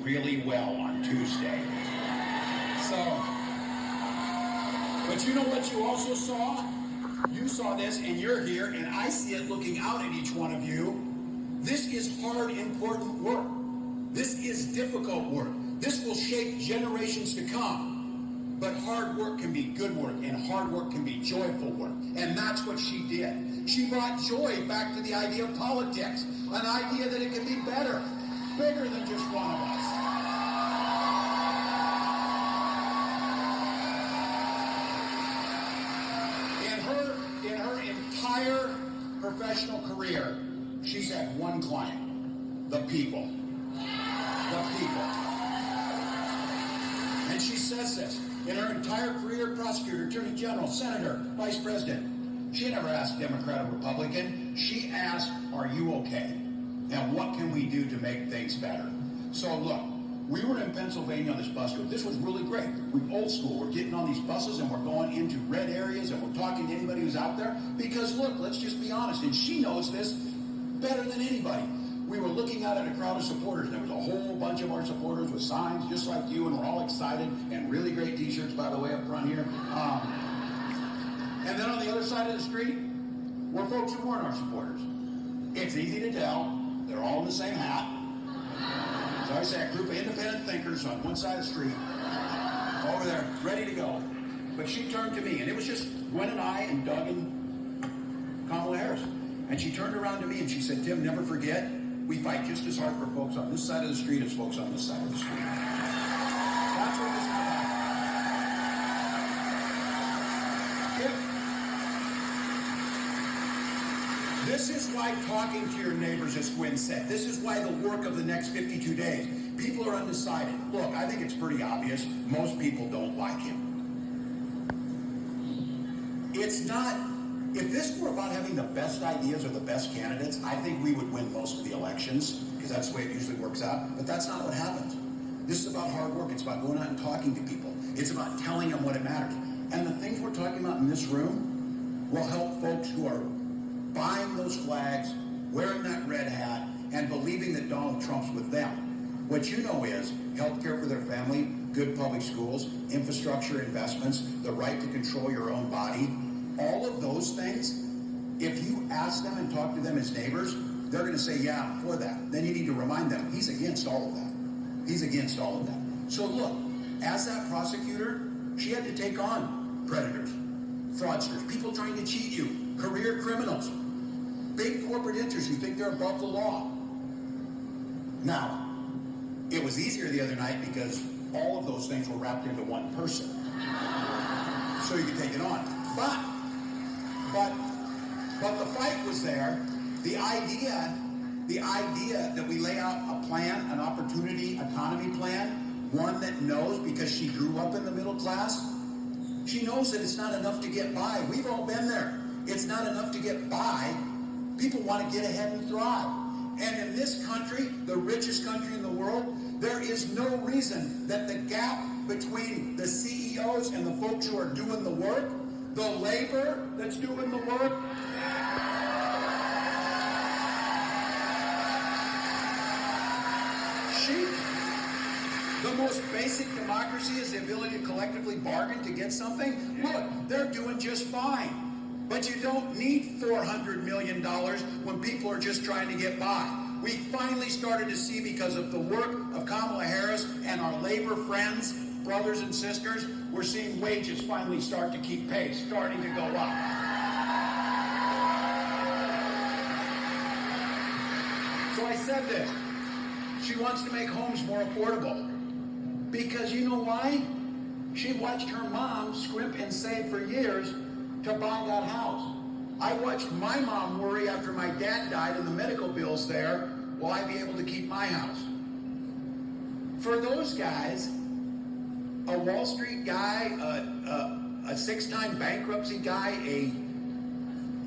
really well on Tuesday. So, but you know what you also saw? You saw this, and you're here, and I see it looking out at each one of you. This is hard, important work. This is difficult work. This will shape generations to come. But hard work can be good work, and hard work can be joyful work. And that's what she did. She brought joy back to the idea of politics, an idea that it can be better, bigger than just one of us. In her entire professional career, she's had one client: the people. The people. And she says this. In her entire career, prosecutor, attorney general, senator, vice president, she never asked Democrat or Republican. She asked, are you okay? And what can we do to make things better? So look, we were in Pennsylvania on this bus tour. This was really great. We're old school. We're getting on these buses and we're going into red areas and we're talking to anybody who's out there. Because look, let's just be honest, and she knows this better than anybody. We were looking out at a crowd of supporters, and there was a whole bunch of our supporters with signs just like you, and we're all excited, and really great t-shirts, by the way, up front here. And then on the other side of the street were folks who weren't our supporters. It's easy to tell. They're all in the same hat. So I say a group of independent thinkers on one side of the street, over there, ready to go. But she turned to me, and it was just Gwen and I and Doug and Kamala Harris. And she turned around to me and she said, Tim, never forget, we fight just as hard for folks on this side of the street as folks on this side of the street. That's what this is about. This is why talking to your neighbors, as Gwen said, this is why the work of the next 52 days. People are undecided. Look, I think it's pretty obvious. Most people don't like him. It's not... If this were about having the best ideas or the best candidates, I think we would win most of the elections, because that's the way it usually works out. But that's not what happens. This is about hard work. It's about going out and talking to people. It's about telling them what it matters. And the things we're talking about in this room will help folks who are buying those flags, wearing that red hat, and believing that Donald Trump's with them. What you know is health care for their family, good public schools, infrastructure investments, the right to control your own body. All of those things, if you ask them and talk to them as neighbors, they're going to say, yeah, I'm for that. Then you need to remind them, he's against all of that. He's against all of that. So look, as that prosecutor, she had to take on predators, fraudsters, people trying to cheat you, career criminals, big corporate interests who think they're above the law. Now, it was easier the other night because all of those things were wrapped into one person. So you could take it on. But the fight was there. The idea that we lay out a plan, an opportunity economy plan, one that knows, because she grew up in the middle class, she knows that it's not enough to get by. We've all been there. It's not enough to get by. People want to get ahead and thrive. And in this country, the richest country in the world, there is no reason that the gap between the CEOs and the folks who are doing the work, the labor that's doing the work, the most basic democracy is the ability to collectively bargain to get something. Look, they're doing just fine. But you don't need $400 million when people are just trying to get by. We finally started to see, because of the work of Kamala Harris and our labor friends, brothers and sisters, we're seeing wages finally start to keep pace, starting to go up. So I said this. She wants to make homes more affordable. Because you know why? She watched her mom scrimp and save for years to buy that house. I watched my mom worry after my dad died and the medical bills there, will I be able to keep my house? For those guys, a Wall Street guy, a six-time bankruptcy guy, a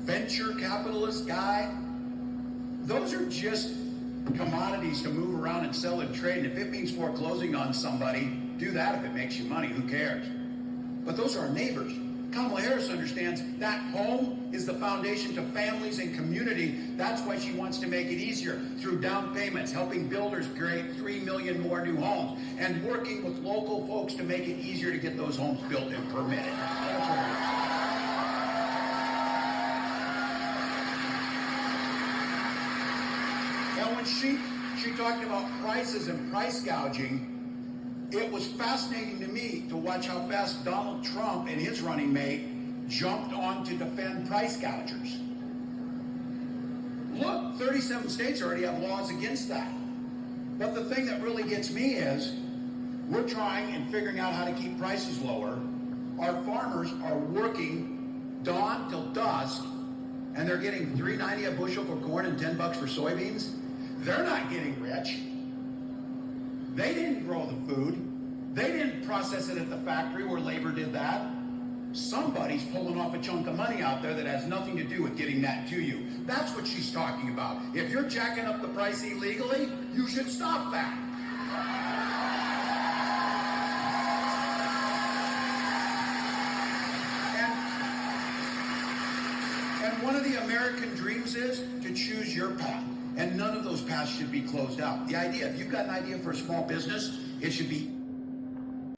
venture capitalist guy, those are just commodities to move around and sell and trade. And if it means foreclosing on somebody, do that if it makes you money, who cares? But those are our neighbors. Kamala Harris understands that home is the foundation to families and community. That's why she wants to make it easier through down payments, helping builders create 3 million more new homes, and working with local folks to make it easier to get those homes built and permitted. That's what it is. Now, when she talked about prices and price gouging, it was fascinating to me to watch how fast Donald Trump and his running mate jumped on to defend price gougers. Look, 37 states already have laws against that. But the thing that really gets me is we're trying and figuring out how to keep prices lower. Our farmers are working dawn till dusk, and they're getting $3.90 a bushel for corn and $10 for soybeans. They're not getting rich. They didn't grow the food. They didn't process it at the factory where labor did that. Somebody's pulling off a chunk of money out there that has nothing to do with getting that to you. That's what she's talking about. If you're jacking up the price illegally, you should stop that. And one of the American dreams is to choose your path. And none of those paths should be closed out. The idea, if you've got an idea for a small business, it should be